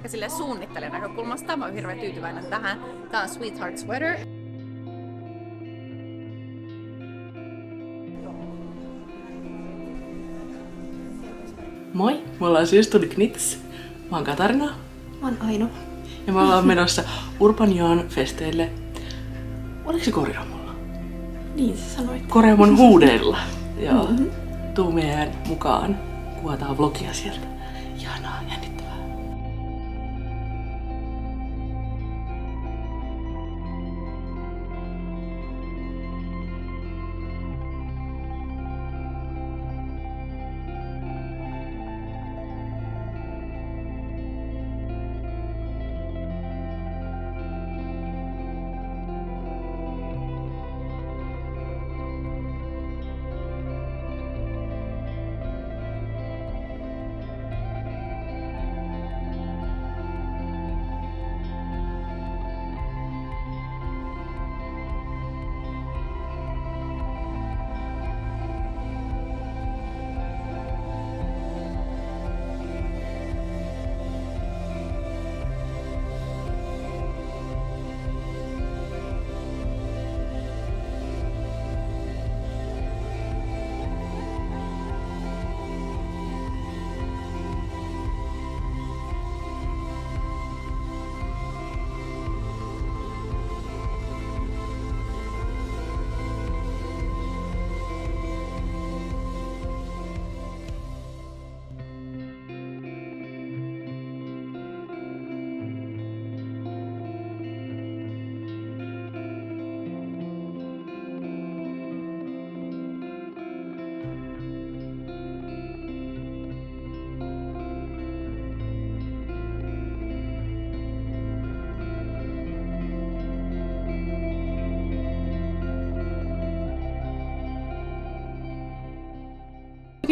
vaikka sille suunnittelijan näkökulmasta. Mä oon hirveän tyytyväinen tähän. Tää on Sweetheart Sweater. Moi, me ollaan Systuli Knits. Mä oon Katarina. Mä oon Aino. Ja me ollaan menossa Urban Yarn festeille. Oliko se Korjaamolla? Niin sä sanoit. Korjaamon huudeilla. Joo. Tuu meidän mukaan. Kuvataan vlogia sieltä. Ihanaa, jännittävää.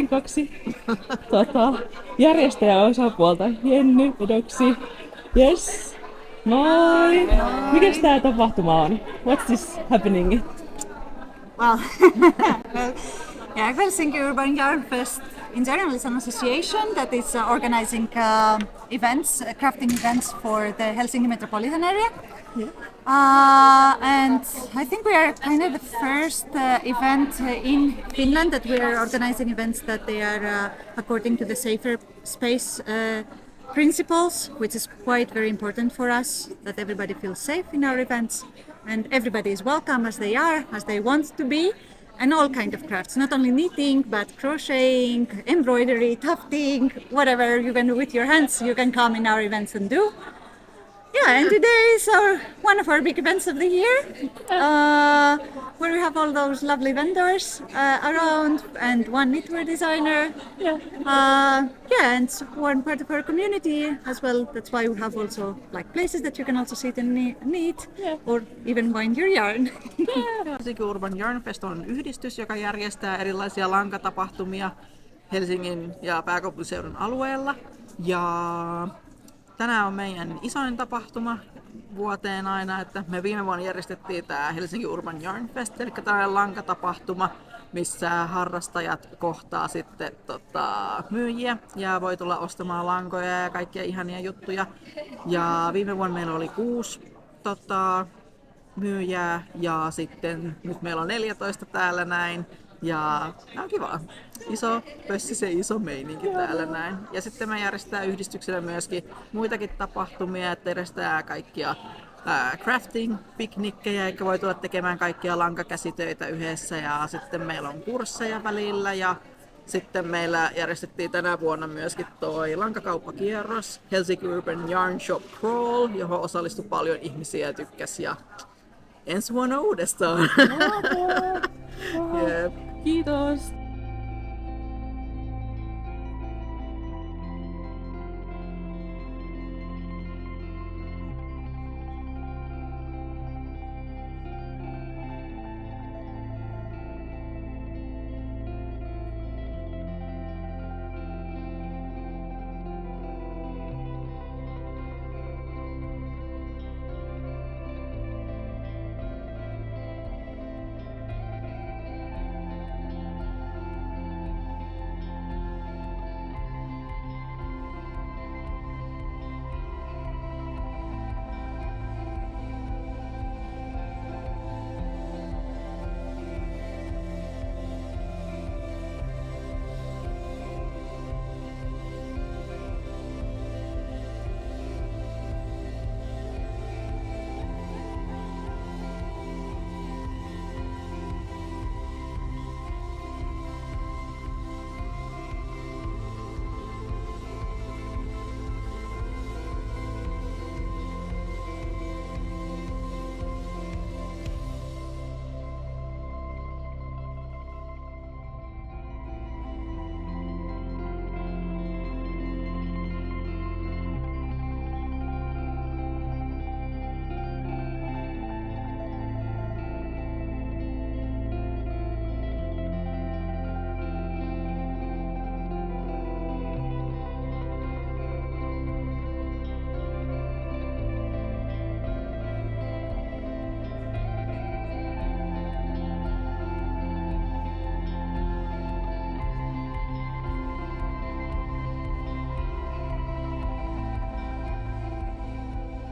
Kaksi järjestäjäosapuolta, Jenny ja Doksi. Yes. Moi! Mikäs tää tapahtuma on? What's this happening? Well, Helsinki Urban Yarn Fest in general is an association that is organizing events, crafting events for the Helsinki metropolitan area. And I think we are kind of the first event in Finland that we are organizing events that they are according to the safer space principles, which is quite very important for us, that everybody feels safe in our events and everybody is welcome as they are, as they want to be, and all kind of crafts, not only knitting, but crocheting, embroidery, tufting, whatever you can do with your hands, you can come in our events and do. Yeah, and today is one of our big events of the year, where we have all those lovely vendors around and one knitwear designer. And one part of our community as well. That's why we have also like places that you can also sit and knit or even wind your yarn. Helsinki Urban Yarn Fest on yhdistys, joka järjestää erilaisia lankatapahtumia Helsingin ja pääkaupunkiseudun alueella. Ja tänään on meidän isoin tapahtuma vuoteen aina, että me viime vuonna järjestettiin tämä Helsinki Urban Yarn Fest, eli tällainen lankatapahtuma, missä harrastajat kohtaa sitten myyjiä ja voi tulla ostamaan lankoja ja kaikkia ihania juttuja. Ja viime vuonna meillä oli 6 myyjää ja sitten nyt meillä on 14 täällä näin. Ja on kiva. Iso pössi, se iso meininki täällä näin. Ja sitten me järjestetään yhdistyksellä myöskin muitakin tapahtumia, että järjestetään kaikkia crafting-piknikkejä, eikä voi tulla tekemään kaikkia lankakäsitöitä yhdessä. Ja sitten meillä on kursseja välillä ja sitten meillä järjestettiin tänä vuonna myöskin toi lankakauppakierros Helsinki Urban Yarn Shop Crawl, johon osallistui paljon ihmisiä ja tykkäsi. Ja ensi vuonna uudestaan. Yep. Kiitos!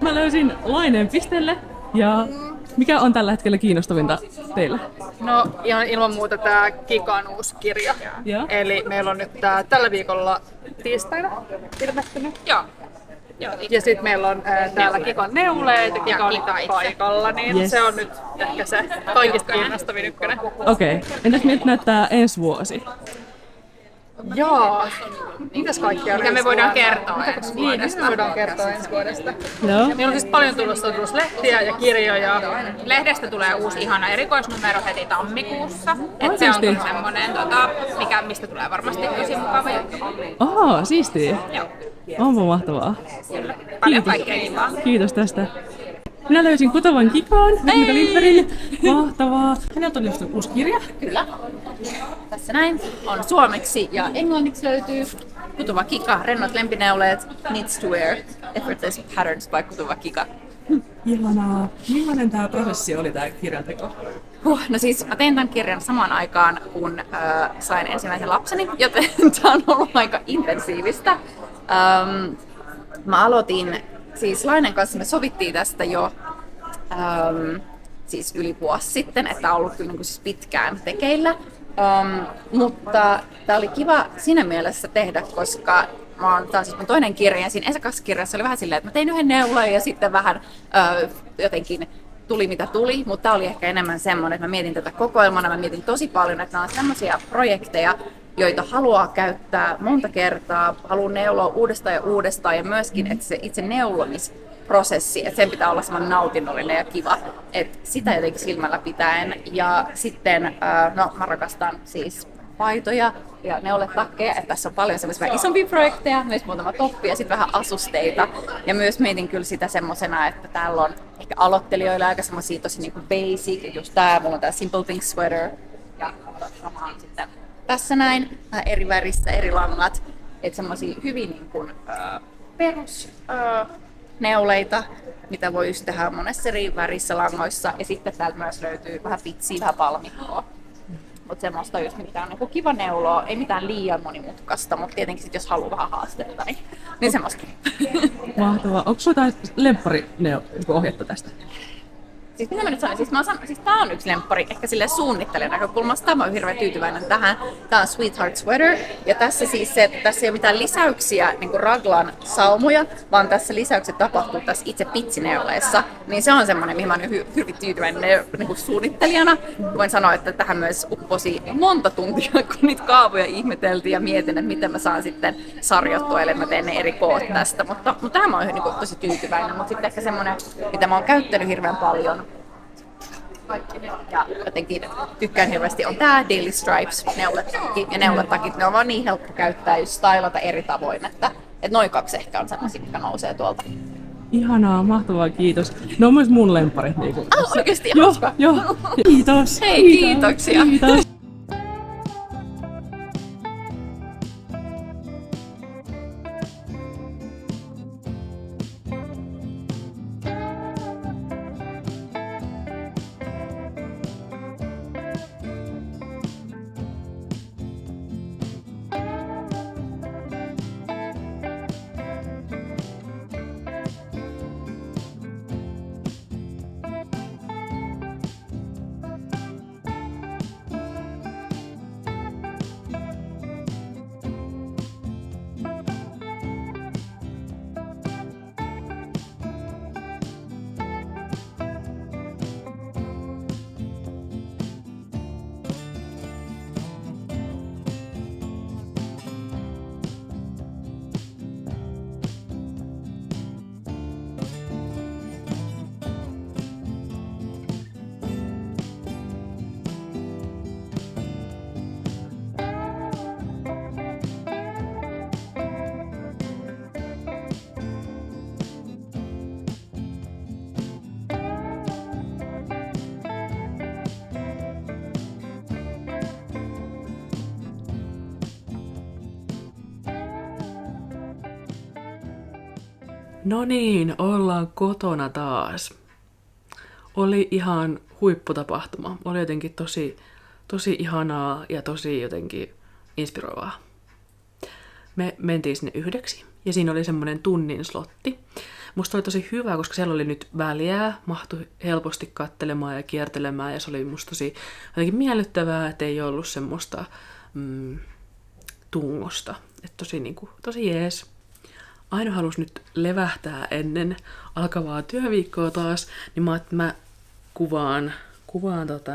Mä löysin Laineen pisteelle ja mikä on tällä hetkellä kiinnostavinta teille? No ihan ilman muuta tää Kikan uusi kirja. Joo. Eli meillä on nyt tää tällä viikolla tiistaina ilmestynyt. Joo. Ja sitten meillä on täällä Kikan neuleet ja Kika on Kika itse. paikalla, niin Yes. se on nyt ehkä se kaikista kiinnostavin ykkönen. Okei. Entäs miltä näyttää ensi vuosi? Joo. Mitäs kaikkea? Mitä me voidaan kertoa ensi Niin, mitä vuodesta? me voidaan kertoa ensi vuodesta? Joo. Meillä on siis paljon tullut lehtiä ja kirjoja. Lehdestä tulee uusi ihana erikoisnumero heti tammikuussa. Et se on Oikeesti? kyllä semmonen, mistä tulee varmasti tosi mukava juttu. Oho, siistiä. Joo, Onpa mahtavaa. paljon kaikkea kivaa. Kiitos tästä. Minä löysin Kutovan Kikaan, Mikko Lindbergin. Mahtavaa. Häneltä on ilmestynyt uusi kirja. Kyllä. Tässä näin on suomeksi ja englanniksi löytyy Kutuva Kika, rennot lempineuleet, Needs to Wear, Effortless Patterns by Kutuva Kika. Ihanaa. Millainen tämä prosessi oli, tämä kirjanteko? No siis mä tein tämän kirjan samaan aikaan, kun sain ensimmäisen lapseni, joten tämä on ollut aika intensiivistä. Mä aloitin, siis Lainen kanssa me sovittiin tästä jo siis yli vuosi sitten, että tämä on ollut kyllä niin kuin siis pitkään tekeillä. Mutta tämä oli kiva siinä mielessä tehdä, koska tämä on siis mun toinen kirja, ja siinä ensimmäisessä kirjassa oli vähän silleen, että mä tein yhden neulan ja sitten vähän jotenkin tuli mitä tuli, mutta tämä oli ehkä enemmän semmoinen, että mä mietin tätä kokoelmana, mä mietin tosi paljon, että nämä on semmoisia projekteja, joita haluaa käyttää monta kertaa, haluaa neuloa uudestaan ja uudestaan, ja myöskin, että se itse neulomisprosessi, että sen pitää olla semmoinen nautinnollinen ja kiva, että sitä jotenkin silmällä pitäen. Ja sitten, no mä rakastan siis paitoja ja neuletakkeja, että tässä on paljon semmoisia vähän isompia projekteja, myös muutama toppi ja sitten vähän asusteita. Ja myös mietin kyllä sitä semmosena, että täällä on ehkä aloittelijoilla aika semmosia tosi niinku basic, just tää, mulla on tää Simple Things sweater ja sama on sitten tässä näin, eri värissä, eri langat, että semmosia hyvin niin kuin, perus neuleita, mitä voi just tehdä monessa eri värissä langoissa. Ja sitten täältä myös löytyy vähän pitsiä, vähän palmikkoa. Mutta semmoista just mikä on niinku kiva neuloa, ei mitään liian monimutkaista, mutta tietenkin sit, jos haluaa vähän haastetta, niin semmoista. Mahtavaa. Onko sulla jotain lemppari-ohjetta tästä? Siis mitä mä nyt sanoin, siis tää on yksi lemppari, ehkä silleen suunnittelijan näkökulmasta. Mä oon hirveän tyytyväinen tähän. Tää on Sweetheart Sweater. Ja tässä siis se, että tässä ei ole mitään lisäyksiä, niin kuin raglan saumoja, vaan tässä lisäykset tapahtuu tässä itse pitsineuleessa. Niin se on semmoinen, mihin mä oon hyvin tyytyväinen niin kuin suunnittelijana. Voin sanoa, että tähän myös upposi monta tuntia, kun niitä kaavoja ihmeteltiin ja mietin, että miten mä saan sitten sarjottua, eli mä teen ne eri koot tästä. Mutta tähän mä oon niin kuin tosi tyytyväinen. Mutta sitten ehkä semmoinen, mitä mä oon käyttänyt hirveän paljon, ja jotenkin tykkään hirveästi on tää Daily Stripes neuletakki ja neuletakit. Ne on vaan niin helppo käyttää ja stylata eri tavoin, että noi kaksi ehkä on sellaisia, mitkä nousee tuolta. Ihanaa, mahtavaa, kiitos. Ne on myös mun lempparit. Niin Oikeesti joo, hauska. joo. Kiitos. Hei, kiitoksia. Kiitos. No niin, ollaan kotona taas. Oli ihan huipputapahtuma. Oli jotenkin tosi ihanaa ja tosi jotenkin inspiroivaa. Me mentiin sinne 9 ja siinä oli semmoinen tunnin slotti. musta oli tosi hyvä, koska siellä oli nyt väliä, mahtui helposti katselemaan ja kiertelemään, ja se oli musta tosi jotenkin miellyttävää, että ei ollut semmoista tungosta. Että tosi jees. Aino halusi nyt levähtää ennen alkavaa työviikkoa taas, niin mä kuvaan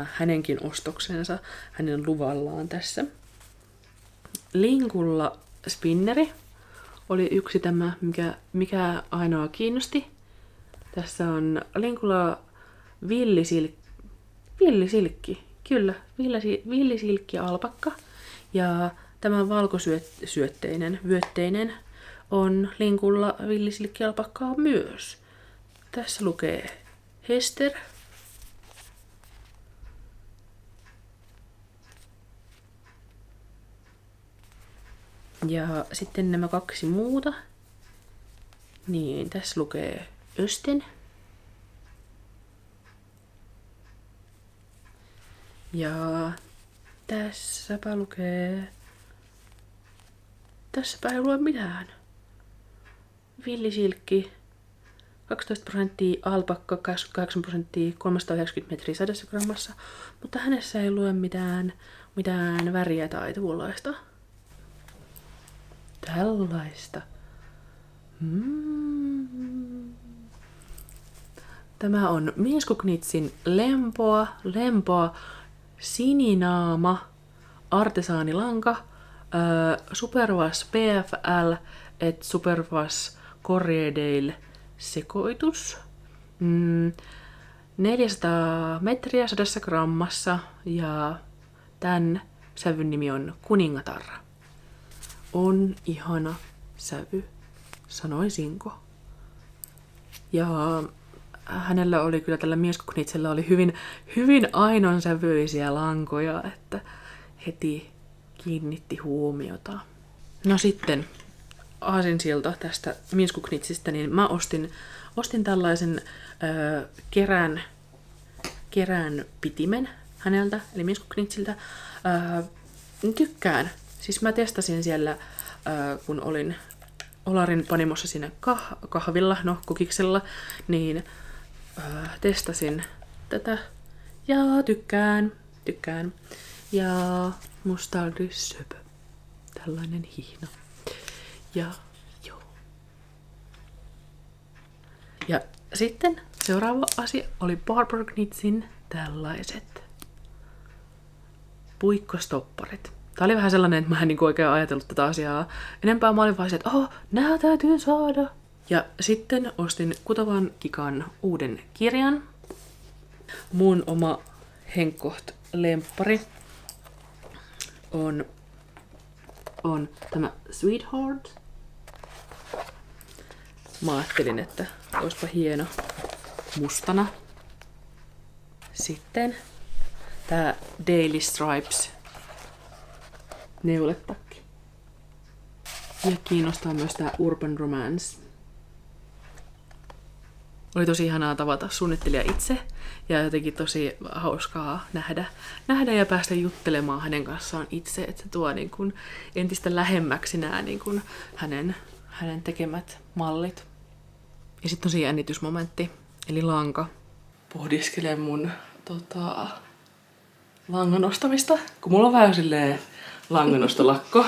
hänenkin ostoksensa hänen luvallaan tässä. Linkulla spinneri oli yksi tämä, mikä Ainoa kiinnosti. Tässä on Linkulla villisilkki, kyllä, villisilkki alpakka. Ja tämä vyötteinen on Linkulla villisilkki alpakkaa myös. Tässä lukee Hester. Ja sitten nämä 2 muuta. Niin, tässä lukee Östen. Ja tässäpä lukee... Tässäpä ei lue mitään. Villisilkki 12%, alpakka 28%, 390 metriä 100 grammassa. Mutta hänessä ei lue mitään väriä tai tuollaista. Tällaista. Tämä on Minskuknitsin lempoa sininaama artesaanilanka Supervas PFL et Supervas Corriedale sekoitus. 400 metriä 100 grammassa ja tämän sävyn nimi on Kuningatar. On ihana sävy, sanoisinko. Ja hänellä oli kyllä tällä Minskuknitsellä oli hyvin Ainon sävyisiä lankoja, että heti kiinnitti huomiota. No sitten aasinsilta tästä Minskuknitsistä, niin mä ostin tällaisen kerän pitimen häneltä, eli Minskuknitsiltä. Tykkään. Siis mä testasin siellä, kun olin Olarin panimossa siinä kahvilla, kokiksella, niin testasin tätä ja tykkään. Ja musta oli söpö. Tällainen hihna. Ja joo. Ja sitten seuraava asia oli Barbour Knitsin tällaiset puikkostopparit. Tää oli vähän sellainen, että mä en oikein ajatellut tätä asiaa enempää. Mä olin vaan se, että nää täytyy saada. Ja sitten ostin Kutovan Kikan uuden kirjan. Mun oma henkkoht lemppari on tämä Sweetheart. Mä ajattelin, että olisipa hieno mustana. Sitten tää Daily Stripes neuletakki. Ja kiinnostaa myös tää Urban Romance. Oli tosi ihanaa tavata suunnittelija itse ja jotenkin tosi hauskaa nähdä ja päästä juttelemaan hänen kanssaan itse, että se tuo niin kuin entistä lähemmäksi nämä niin kuin hänen tekemät mallit. Ja sitten tosi jännitysmomentti, eli lanka. Pohdiskelen mun langan ostamista, kun mulla on vähän silleen langanostolakko.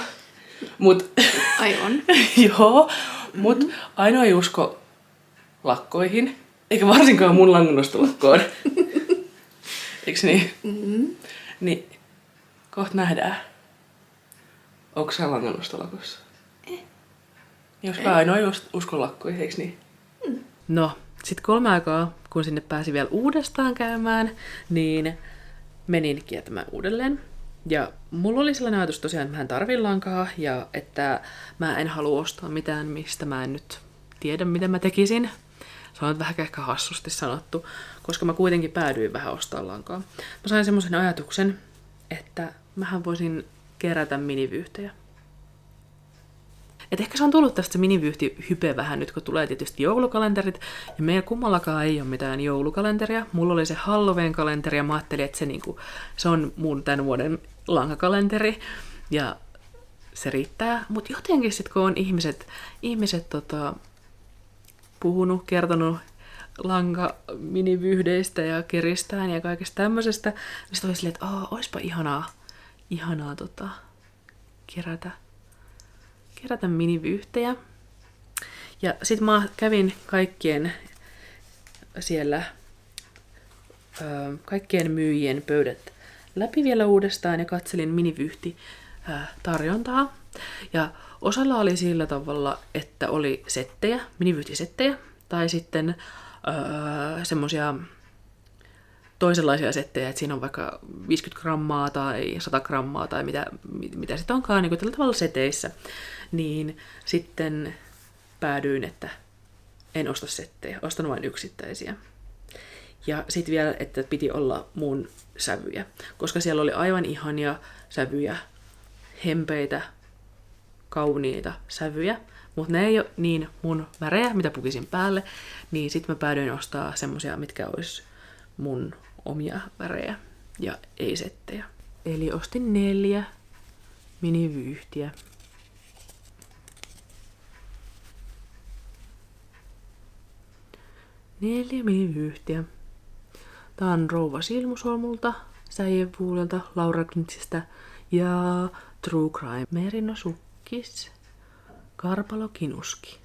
Ai on? Joo, mut Aino ei usko lakkoihin, eikä varsinkaan mun langanostolakkoon. Eiks niin? Mm-hmm. Niin, kohta nähdään. Onko sä langanostolakossa? Jos Aino ei usko lakkoihin, eiks niin? Mm. No, sit 3 aikaa, kun sinne pääsi vielä uudestaan käymään, niin menin kiertämään uudelleen. Ja mulla oli sellainen ajatus tosiaan, että mä en tarvii lankaa ja että mä en halua ostaa mitään, mistä mä en nyt tiedä, mitä mä tekisin. Se on vähän ehkä hassusti sanottu, koska mä kuitenkin päädyin vähän ostaa lankaa. Mä sain semmoisen ajatuksen, että mähän voisin kerätä minivyyhtejä. Et ehkä se on tullut tästä minivyyhti-hype vähän nyt, kun tulee tietysti joulukalenterit. Ja meillä kummallakaan ei ole mitään joulukalenteria. Mulla oli se Halloween-kalenteri ja mä ajattelin, että se on mun tämän vuoden lankakalenteri. Ja se riittää. Mutta jotenkin sitten kun on ihmiset puhunut, kertonut lanka-minivyhdeistä ja keristään ja kaikesta tämmöisestä. Sitten oli silleen, että oispa ihanaa kerätä minivyhtejä. Ja sit mä kävin kaikkien siellä kaikkien myyjien pöydät läpi vielä uudestaan ja katselin minivyhti tarjontaa. Ja osalla oli sillä tavalla, että oli settejä, minivyyhtisettejä, tai sitten semmosia toisenlaisia settejä, että siinä on vaikka 50 grammaa tai 100 grammaa tai mitä sitten onkaan, niin kuin tällä tavalla seteissä. Niin sitten päädyin, että en osta settejä, ostan vain yksittäisiä. Ja sitten vielä, että piti olla mun sävyjä, koska siellä oli aivan ihania sävyjä, hempeitä, kauniita sävyjä, mutta ne ei ole niin mun värejä, mitä pukisin päälle, niin sitten mä päädyin ostaa semmosia, mitkä olisi mun omia värejä ja ei settejä. Eli ostin 4 minivyyhtiä. Neljä minivyyhtiä. Tää on Rouva Silmusolmulta, Säijevuulelta, Laura Knitzistä ja True Crime Merino Sukkis, Karpalo Kinuski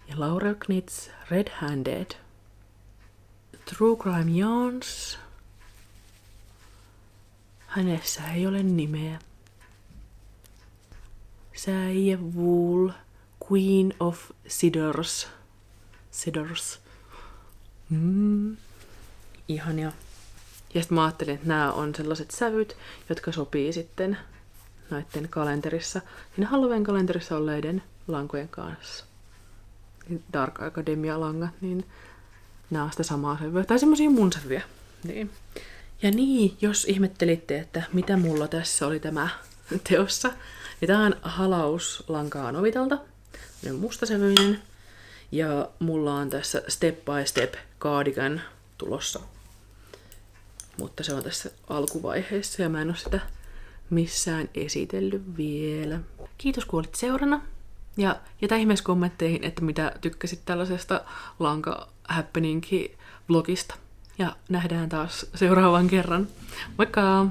ja Laura Knitz Red Handed. True Crime Yarns. Hänessä ei ole nimeä. Säijevuul Queen of Cedars. Ihania. Ja sitten mä ajattelin, että nämä on sellaiset sävyt, jotka sopii sitten näiden kalenterissa, siinä Halloween-kalenterissa olleiden lankojen kanssa. Dark Academia-langat, niin nämä on sitä samaa sävyä, tai semmosia mun sävyjä. Niin. Ja niin, jos ihmettelitte, että mitä mulla tässä oli tämä teossa, niin tää on halauslankaa Novitalta, mustasävyinen. Ja mulla on tässä Step by Step cardigan tulossa. Mutta se on tässä alkuvaiheessa ja mä en oo sitä missään esitellyt vielä. Kiitos kun olit seurana. Ja jätä ihmeessä kommentteihin, että mitä tykkäsit tällaisesta lanka-happening-vlogista. Ja nähdään taas seuraavan kerran. Moikka!